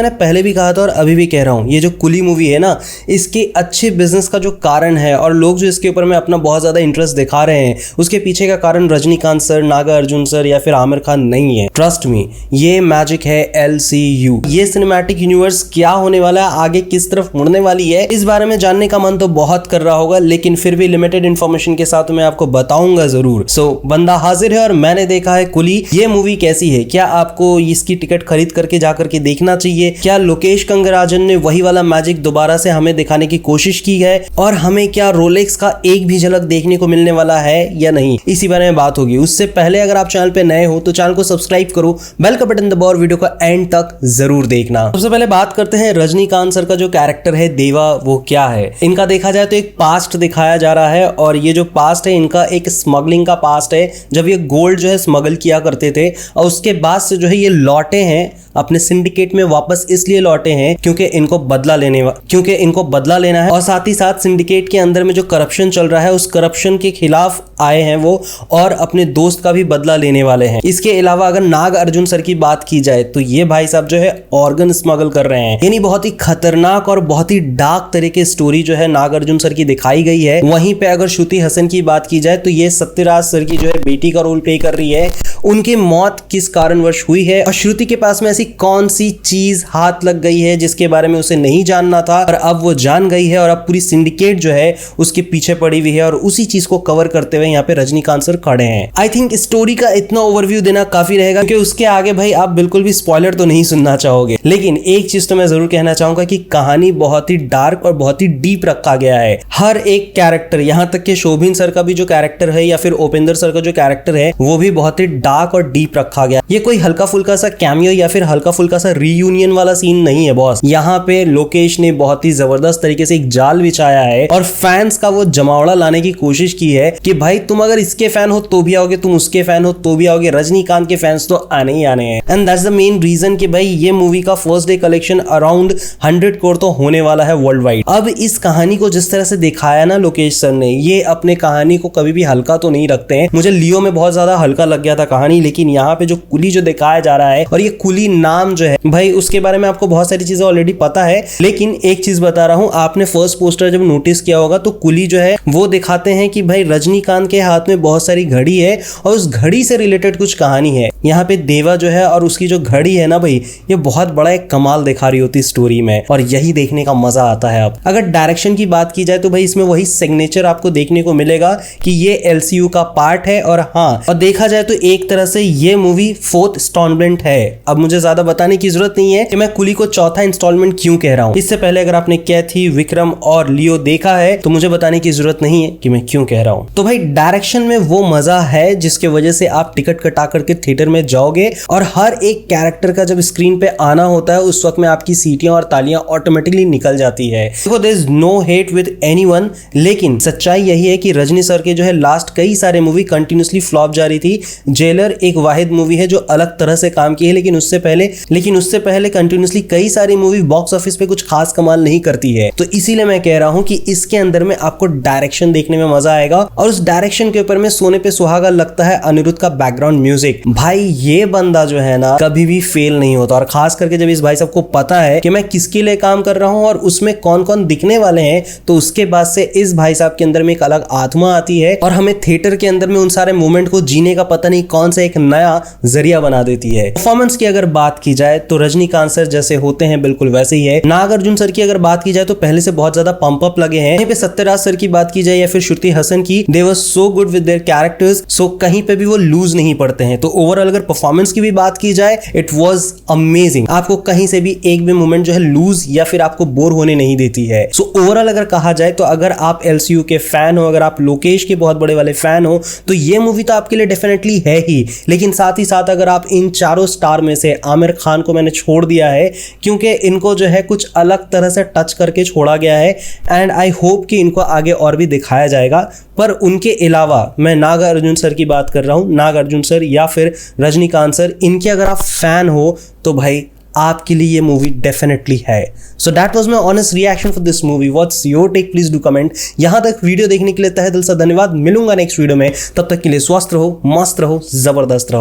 मैंने पहले भी कहा था और अभी भी कह रहा हूँ, ये जो कुली मूवी है ना, इसके अच्छे बिजनेस का जो कारण है और लोग जो इसके ऊपर में अपना बहुत ज़्यादा इंटरेस्ट दिखा रहे हैं, उसके पीछे का कारण रजनीकांत सर, नागा अर्जुन सर या फिर आमिर खान नहीं है। ट्रस्ट मी, ये मैजिक है LCU। ये सिनेमैटिक यूनिवर्स क्या होने वाला है, आगे किस तरफ मुड़ने वाली है, इस बारे में जानने का मन तो बहुत कर रहा होगा, लेकिन फिर भी लिमिटेड इन्फॉर्मेशन के साथ मैं आपको बताऊंगा जरूर। बंदा हाजिर है और मैंने देखा है कुली। ये मूवी कैसी है, क्या आपको इसकी टिकट खरीद करके जाकर के देखना चाहिए? क्या लोकेश कंगराजन ने वही वाला मैजिक दोबारा से हमें दिखाने की कोशिश की है और हमें क्या रोलेक्स का एक भी झलक देखने को मिलने वाला है या नहीं, इसी बारे में बात होगी। उससे पहले अगर आप चैनल पे नए हो तो चैनल को सब्सक्राइब करो, बेल का बटन दबाओ और वीडियो को एंड तक जरूर देखना। सबसे पहले बात करते हैं रजनीकांत सर का जो कैरेक्टर है देवा, वो क्या है। इनका देखा जाए तो एक पास्ट दिखाया जा रहा है और ये जो पास्ट है इनका एक स्मगलिंग का पास्ट है, जब ये गोल्ड जो है स्मगल किया करते थे और उसके बाद से जो है ये लौटे हैं अपने सिंडिकेट में वापस, इसलिए लौटे हैं क्योंकि इनको बदला लेना है और साथ ही साथ सिंडिकेट के अंदर में जो करप्शन चल रहा है उस करप्शन के खिलाफ आए हैं वो और अपने दोस्त का भी बदला लेने वाले हैं। इसके अलावा अगर नाग अर्जुन सर की बात की जाए तो ये भाई साहब जो है ऑर्गन स्मगल कर रहे हैं, यानी बहुत ही खतरनाक और बहुत ही डार्क तरह की स्टोरी जो है नाग अर्जुन सर की दिखाई गई है। वहीं पे अगर श्रुति हसन की बात की जाए तो ये सत्यराज सर की जो है बेटी का रोल प्ले कर रही है। उनकी मौत किस कारणवश हुई है और श्रुति के पास में ऐसी कौन सी चीज हाथ लग गई है जिसके बारे में उसे नहीं जानना था और अब वो जान गई है और अब पूरी सिंडिकेट जो है उसके पीछे पड़ी हुई है और उसी चीज को कवर करते हुए यहाँ पे रजनीकांत सर खड़े हैं। आई थिंक स्टोरी का इतना ओवरव्यू देना काफी रहेगा क्योंकि उसके आगे भाई आप बिल्कुल भी स्पॉइलर तो नहीं सुनना चाहोगे, लेकिन एक चीज तो मैं जरूर कहना चाहूंगा कि कहानी बहुत ही डार्क और बहुत ही डीप रखा गया है। हर एक कैरेक्टर, यहाँ तक कि शोभिन सर का भी जो कैरेक्टर है या फिर उपेंद्र सर का जो कैरेक्टर है वो भी बहुत ही डार्क और डीप रखा गया। ये कोई हल्का फुल्का सा कैमियो या फिर हल्का फुल्का सा रीयूनियन वाला सीन नहीं है बॉस। यहाँ पे लोकेश ने बहुत ही जबरदस्त तरीके से एक जाल बिछाया है और फैंस का वो जमावड़ा लाने की कोशिश की है कि भाई तुम अगर इसके फैन हो तो भी आओगे, तुम उसके फैन हो तो भी आओगे, रजनीकांत के फैंस तो आने ही आने हैं। And that's the main reason कि भाई ये मूवी का first day collection around 100 crore तो होने वाला है वर्ल्ड वाइड। अब इस कहानी को जिस तरह से दिखाया ना लोकेश सर ने, ये अपने कहानी को कभी भी हल्का तो नहीं रखते हैं। मुझे लियो में बहुत ज्यादा हल्का लग गया था कहानी, लेकिन यहाँ पे जो कुली जो दिखाया जा रहा है और ये कुली नाम जो है भाई उसके बारे में आपको बहुत सारी चीजें ऑलरेडी पता है, लेकिन एक चीज बता रहा हूं, आपने फर्स्ट पोस्टर जब नोटिस किया होगा तो कुली जो है वो दिखाते हैं कि भाई रजनीकांत के हाथ में बहुत सारी घड़ी है और उस घड़ी से रिलेटेड कुछ कहानी है। यहाँ पे देवा जो है और उसकी जो घड़ी है ना भाई, ये बहुत बड़ा एक कमाल दिखा रही होती स्टोरी में और यही देखने का मजा आता है। अब अगर डायरेक्शन की बात की जाए तो भाई इसमें वही सिग्नेचर आपको देखने को मिलेगा कि ये LCU का पार्ट है और हाँ, और देखा जाए तो एक तरह से ये मूवी 4th इंस्टॉलमेंट है। अब मुझे ज्यादा बताने की जरूरत नहीं है कि मैं कुली को चौथा इंस्टॉलमेंट क्यों कह रहा हूं। इससे पहले अगर आपने कैथी, विक्रम और लियो देखा है तो मुझे बताने की जरूरत नहीं है कि मैं क्यों कह रहा हूं। तो भाई डायरेक्शन में वो मजा है जिसके वजह से आप टिकट कटा करके थिएटर में जाओगे और हर एक कैरेक्टर का जब स्क्रीन पे आना होता है उस वक्त में आपकी सीटियां और तालियां ऑटोमेटिकली निकल जाती है। देखो there is no hate with anyone, लेकिन सच्चाई यही है कि रजनी सर के जो है लास्ट कई सारे मूवी कंटिन्यूसली फ्लॉप जा रही थी। जेलर एक वाहिद मूवी है जो अलग तरह से काम की है, लेकिन उससे पहले कंटिन्यूसली कई सारी मूवी बॉक्स ऑफिस पे कुछ खास कमाल नहीं करती है। तो इसीलिए मैं कह रहा हूं कि इसके अंदर में आपको डायरेक्शन देखने में मजा आएगा और उस डायरेक्शन के ऊपर में सोने पे सुहागा लगता है अनिरुद्ध का बैकग्राउंड म्यूजिक। भाई ये बंदा जो है ना कभी भी फेल नहीं होता और खास करके जब इस भाई साहब को पता है कि मैं किसके लिए काम कर रहा हूं और उसमें कौन कौन दिखने वाले हैं, तो उसके बाद से इस भाई साहब के अंदर में एक अलग आत्मा आती है और हमें थिएटर के अंदर में उन सारे मोमेंट को जीने का पता नहीं कौन सा एक नया जरिया बना देती है। परफॉर्मेंस की अगर बात की जाए तो रजनीकांत सर जैसे होते हैं बिल्कुल वैसे ही है। नाग अर्जुन सर की अगर बात की जाए तो पहले से बहुत ज्यादा पंप अप लगे हैं। यहीं पे सत्यराज सर की बात की जाए या फिर श्रुति हसन की, they were so good with their characters, so कहीं पे भी वो लूज नहीं पड़ते हैं। तो ओवरऑल अगर परफॉर्मेंस की भी बात की जाए, इट वाज अमेजिंग। आपको कहीं से भी एक भी मोमेंट जो है लूज या फिर आपको बोर होने नहीं देती है। सो ओवरऑल अगर कहा जाए तो अगर आप LCU के फैन हो, अगर आप लोकेश के बहुत बड़े वाले फैन हो, तो ये मूवी तो आपके लिए डेफिनेटली है ही, लेकिन साथ ही साथ अगर आप इन चारों स्टार में से आमिर खान को मैंने छोड़ दिया है क्योंकि इनको जो है कुछ अलग तरह से टच करके छोड़ा गया है एंड आई होप कि इनको आगे और भी दिखाया जाएगा। पर उनके अलावा मैं नागा अर्जुन सर की बात कर रहा हूं, नागा अर्जुन सर या फिर रजनीकांत सर, इनके अगर आप फैन हो तो भाई आपके लिए ये मूवी डेफिनेटली है। So that was my honest reaction for this movie. What's your take, please do comment. यहां तक वीडियो देखने के लिए तहे दिल से धन्यवाद। मिलूंगा नेक्स्ट वीडियो में, तब तक के लिए स्वस्थ रहो, मस्त रहो, जबरदस्त रहो।